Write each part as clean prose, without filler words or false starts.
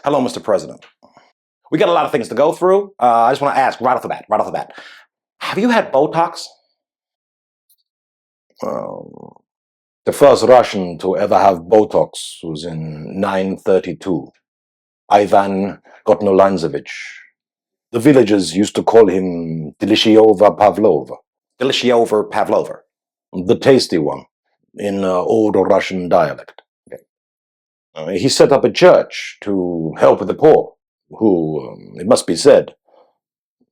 Hello, Mr. President. We got a lot of things to go through. I just want to ask right off the bat, have you had Botox? The first Russian to ever have Botox was in 932, Ivan Gotnolanzevich. The villagers used to call him Delishiova Pavlova. Delishiova Pavlova. The tasty one, in Old Russian dialect. He set up a church to help the poor, who, it must be said,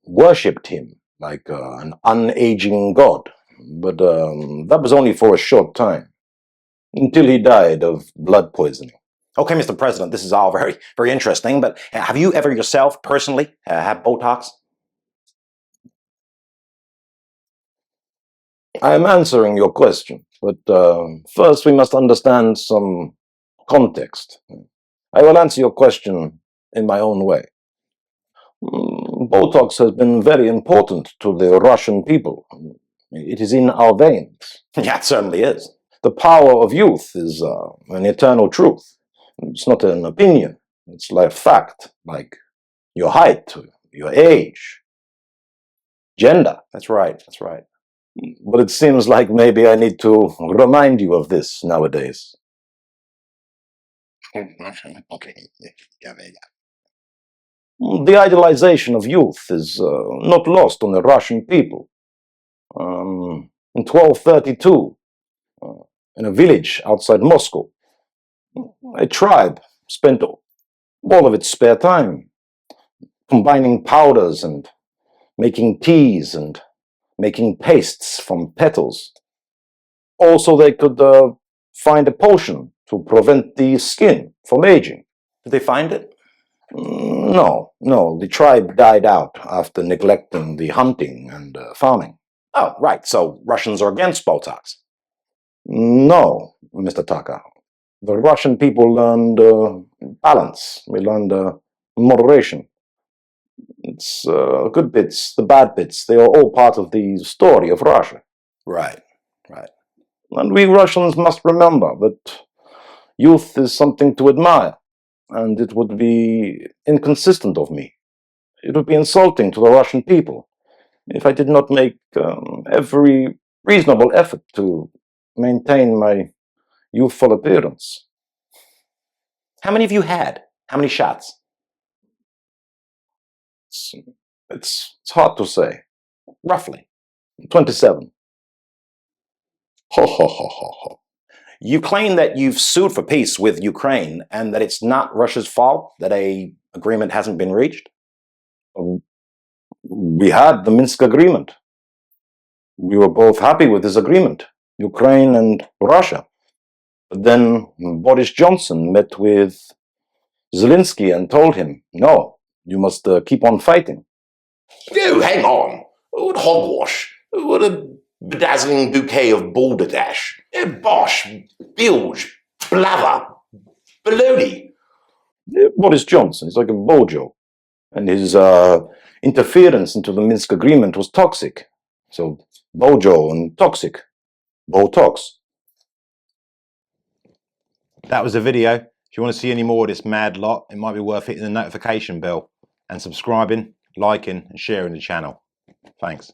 worshipped him like an unaging god. But that was only for a short time, until he died of blood poisoning. Okay, Mr. President, this is all very, very interesting, but have you ever yourself, personally, had Botox? I am answering your question, but first we must understand some context. I will answer your question in my own way. Botox has been very important to the Russian people. It is in our veins. Yeah, it certainly is. The power of youth is an eternal truth. It's not an opinion. It's like fact, like your height, your age, gender. That's right, that's right. But it seems like maybe I need to remind you of this nowadays. Okay. The idealization of youth is not lost on the Russian people. In 1232, in a village outside Moscow, a tribe spent all of its spare time combining powders and making teas and making pastes from petals. Also, they could find a potion to prevent the skin from aging. Did they find it? No. The tribe died out after neglecting the hunting and farming. Oh, right. So Russians are against Botox? No, Mr. Tucker. The Russian people learned balance. We learned moderation. It's good bits, the bad bits. They are all part of the story of Russia. Right. And we Russians must remember that youth is something to admire, and it would be inconsistent of me. It would be insulting to the Russian people if I did not make every reasonable effort to maintain my youthful appearance. How many have you had? How many shots? It's hard to say. Roughly. 27. You claim that you've sued for peace with Ukraine and that it's not Russia's fault that an agreement hasn't been reached? We had the Minsk agreement. We were both happy with this agreement, Ukraine and Russia. But then Boris Johnson met with Zelensky and told him, no, you must keep on fighting. No, hang on. What hogwash? What a bedazzling bouquet of balderdash. Bosh, bilge, blather, baloney. Boris Johnson is like a bojo, and his interference into the Minsk agreement was toxic. So, bojo and toxic. Botox. That was a video. If you want to see any more of this mad lot, it might be worth hitting the notification bell and subscribing, liking and sharing the channel. Thanks.